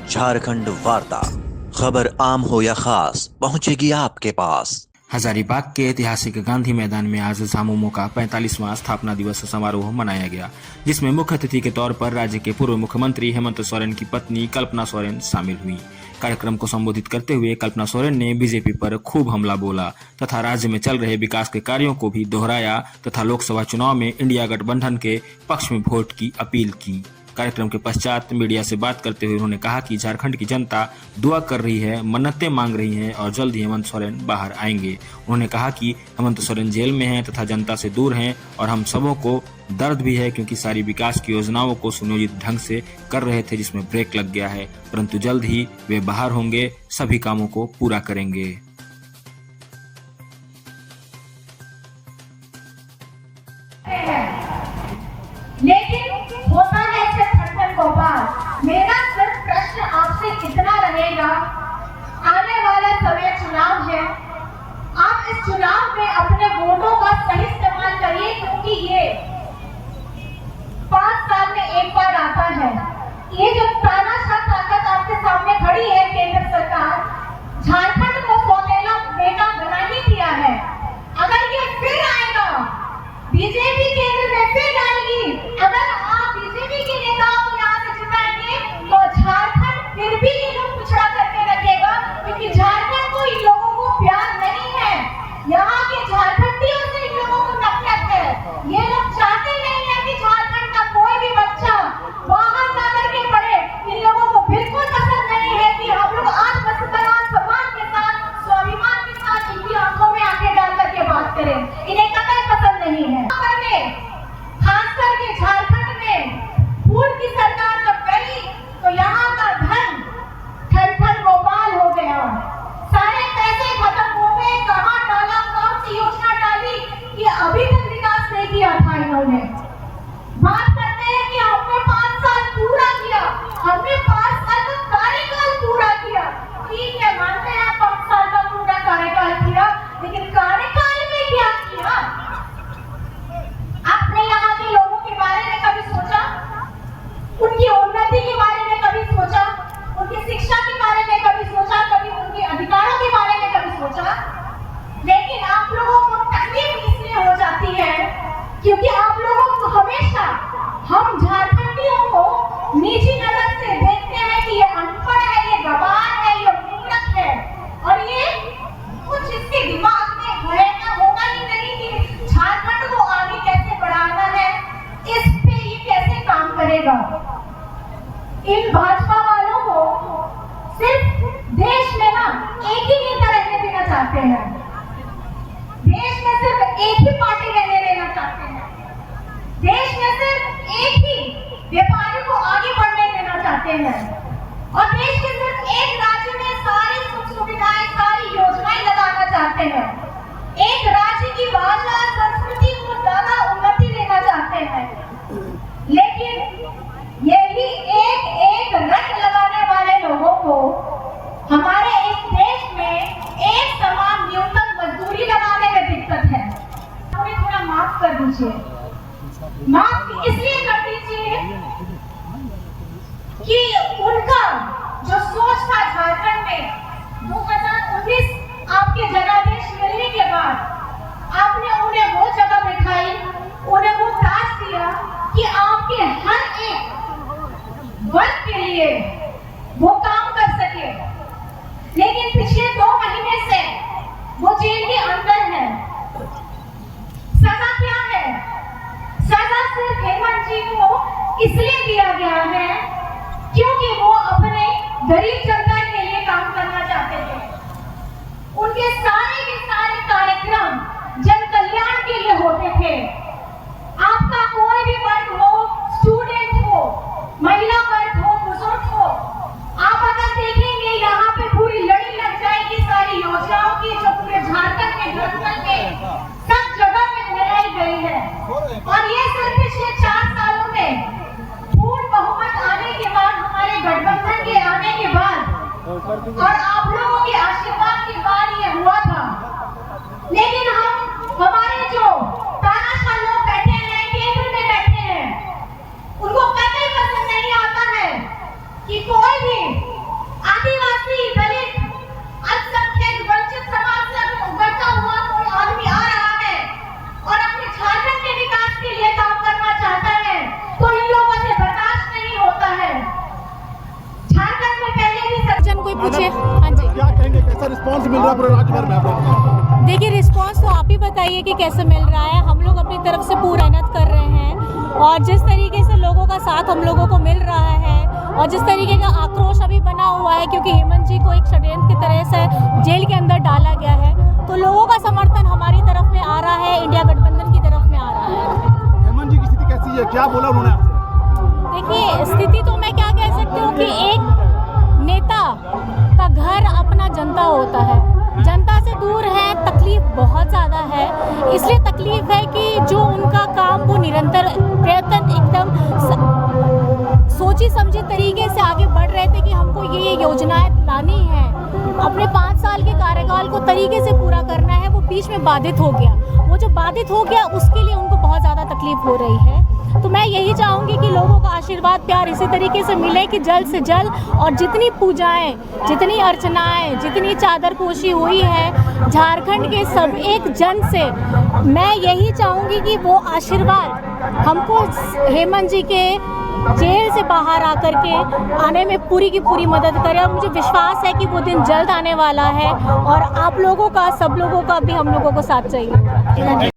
झारखंड वार्ता, खबर आम हो या खास पहुंचेगी आपके पास। हजारीबाग के ऐतिहासिक गांधी मैदान में आज झामुमो का 45वां स्थापना दिवस समारोह मनाया गया, जिसमें मुख्य अतिथि के तौर पर राज्य के पूर्व मुख्यमंत्री हेमंत सोरेन की पत्नी कल्पना सोरेन शामिल हुई। कार्यक्रम को संबोधित करते हुए कल्पना सोरेन ने बीजेपी पर खूब हमला बोला तथा राज्य में चल रहे विकास के कार्यों को भी दोहराया तथा लोकसभा चुनाव में इंडिया गठबंधन के पक्ष में वोट की अपील की। कार्यक्रम के पश्चात मीडिया से बात करते हुए उन्होंने कहा कि झारखंड की जनता दुआ कर रही है, मन्नतें मांग रही हैं और जल्द ही हेमंत सोरेन बाहर आएंगे। उन्होंने कहा कि हेमंत सोरेन जेल में हैं तथा जनता से दूर हैं और हम सबों को दर्द भी है, क्योंकि सारी विकास की योजनाओं को सुनियोजित ढंग से कर रहे थे जिसमें ब्रेक लग गया है, परंतु जल्द ही वे बाहर होंगे, सभी कामों को पूरा करेंगे। लेकिन होता है सिर्फ ठंडन गोपाल। मेरा सिर्फ प्रश्न आपसे कितना रहेगा, आने वाला समय चुनाव है, आप इस चुनाव में अपने वोटों का सही इस्तेमाल करिए, क्योंकि ये 5 साल में एक बार आता है। ये जो तानाशाह ताकत आपके सामने खड़ी है, केंद्र सरकार झारखंड को सौतेला बेटा बना ही दिया है। अगर ये फिर आएगा, बीजेपी केंद्र में फिर आएगी, अगर आप बीजेपी के नेताओं को यहाँ से जिताएंगे तो झारखंड फिर भी ये लोग पिछड़ा करके रखेगा, क्योंकि झारखंड को इन लोगों को प्यार नहीं है। यहाँ के झारखंडियों से इन लोगों को नफरत है। ये लोग चाहते नहीं है कि झारखंड का कोई भी बच्चा बाहर जा करके पढ़े। इन लोगों को बिल्कुल पसंद नहीं है कि हम लोग आत्मसम्मान सम्मान के साथ, स्वाभिमान के साथ इनकी आंखों में आंखें डाल करके बात करें। इन्हें कतई पसंद नहीं है। खास करके झारखंड में फूल की सरकार जब गई तो यहाँ का धन ठन गोपाल हो गया। सारे पैसे खत्म हो गए। कहाँ डाला, कौन सी योजना डाली, ये अभी तक विकास नहीं किया था इन्होंने। बात करते हैं कि हमने 5 साल पूरा किया, हमने 5 साल का कार्यकाल पूरा किया। ठीक है, मानते हैं 5 साल का पूरा कार्यकाल किया, लेकिन कार्यकाल में क्या किया? आपने यहाँ के लोगों के बारे में कभी सोचा? उनकी उन्नति के बारे में कभी सोचा? उनकी शिक्षा के बारे में कभी सोचा? कभी उनके अधिकारों के बारे में कभी सोचा? लेकिन आप लोगों को तकलीफ इसलिए हो जाती है क्योंकि आप लोगों को हमेशा हम झारखंडियों को निजी नजर से देखते हैं कि ये अनपढ़ है, ये गवार है, ये मूर्ख है, और ये कुछ इसके दिमाग में है ना, होगा ही नहीं कि झारखंड को आगे कैसे बढ़ाना है, इस पे ये कैसे काम करेगा। इन भाजपा वालों को सिर्फ देश में ना एक ही नेता रहने देना चाहते हैं, देश में सिर्फ एक ही पार्टी रहने देना चाहते हैं, देश में सिर्फ एक ही व्यापारी को आगे बढ़ने देना चाहते हैं, और देश के सिर्फ एक राज्य में सारी सुख सुविधाएं, सारी योजनाएं लगाना चाहते हैं। एक राज्य की भाषा संस्कृति को ज्यादा उन्नति देना चाहते हैं। लेकिन यही एक रट लगाने वाले लोगों को हमारे इस देश में एक समान न्यूनतम मजदूरी लगाने में दिक्कत है। हमें थोड़ा माफ कर दीजिए, माफ इसलिए कर दीजिए कि उनका जो सोच था झारखंड में 2019 आपके जनादेश मिलने के बाद आपने उन्हें वो जगह बिठाई, उन्हें वो ताज दिया कि आपके हर एक वर्ग के लिए वो काम कर सके। लेकिन पिछले 2 महीने से वो जेल के अंदर है। सजा क्या है? सजा सिर्फ हेमंत जी को इसलिए दिया गया है क्योंकि वो अपने गरीब जनता के लिए काम करना चाहते थे। उनके सारे के सारे कार्यक्रम जन कल्याण के लिए होते थे। आपका कोई भी वर्ग हो, स्टूडेंट हो, महिला वर्ग हो, बुजुर्ग हो, आप अगर देखेंगे यहाँ पे पूरी लड़ी लग जाएगी सारी योजनाओं की, जो पूरे झारखंड में सब जगह में फैलाई गई है। और ये सिर्फ पिछले 4 सालों में पूर्ण बहुमत आने के बाद, हमारे गठबंधन के आने के बाद और आप लोगों के आशीर्वाद के बाद ये हुआ था। लेकिन हमारे जो तानाशाह लोग बैठे हैं, केंद्र में बैठे हैं, उनको कतई पसंद नहीं आता है कि कोई भी पूछिए। हाँ जी, क्या कहेंगे, कैसा रिस्पांस मिल रहा है पूरे राज्य भर में आपको? देखिए रिस्पांस तो आप ही बताइए कि कैसे मिल रहा है। हम लोग अपनी तरफ से पूरा मेहनत कर रहे हैं और जिस तरीके से लोगों का साथ हम लोगों को मिल रहा है और जिस तरीके का आक्रोश अभी बना हुआ है क्योंकि हेमंत जी को एक षड्यंत्र की तरह से जेल के अंदर डाला गया है, तो लोगों का समर्थन हमारी तरफ में आ रहा है, इंडिया गठबंधन की तरफ में आ रहा है। हेमंत जी की स्थिति कैसी है, क्या बोला उन्होंने आपसे? देखिए स्थिति तो मैं क्या कह सकती हूँ कि एक नेता का घर अपना जनता होता है, जनता से दूर है, तकलीफ बहुत ज़्यादा है। इसलिए तकलीफ है कि जो उनका काम वो निरंतर प्रयत्न एकदम सोची समझी तरीके से आगे बढ़ रहे थे कि हमको ये योजनाएं लानी है, अपने 5 साल के कार्यकाल को तरीके से पूरा करना है, वो बीच में बाधित हो गया। वो जो बाधित हो गया उसके लिए उनको बहुत ज़्यादा तकलीफ हो रही है। तो मैं यही चाहूँगी कि लोगों का आशीर्वाद प्यार इसी तरीके से मिले कि जल्द से जल्द और जितनी पूजाएं, जितनी अर्चनाएं, जितनी चादर पोशी हुई है झारखंड के सब एक जन से, मैं यही चाहूँगी कि वो आशीर्वाद हमको हेमंत जी के जेल से बाहर आकर के आने में पूरी की पूरी मदद करे। और मुझे विश्वास है कि वो दिन जल्द आने वाला है और आप लोगों का, सब लोगों का भी हम लोगों को साथ चाहिए।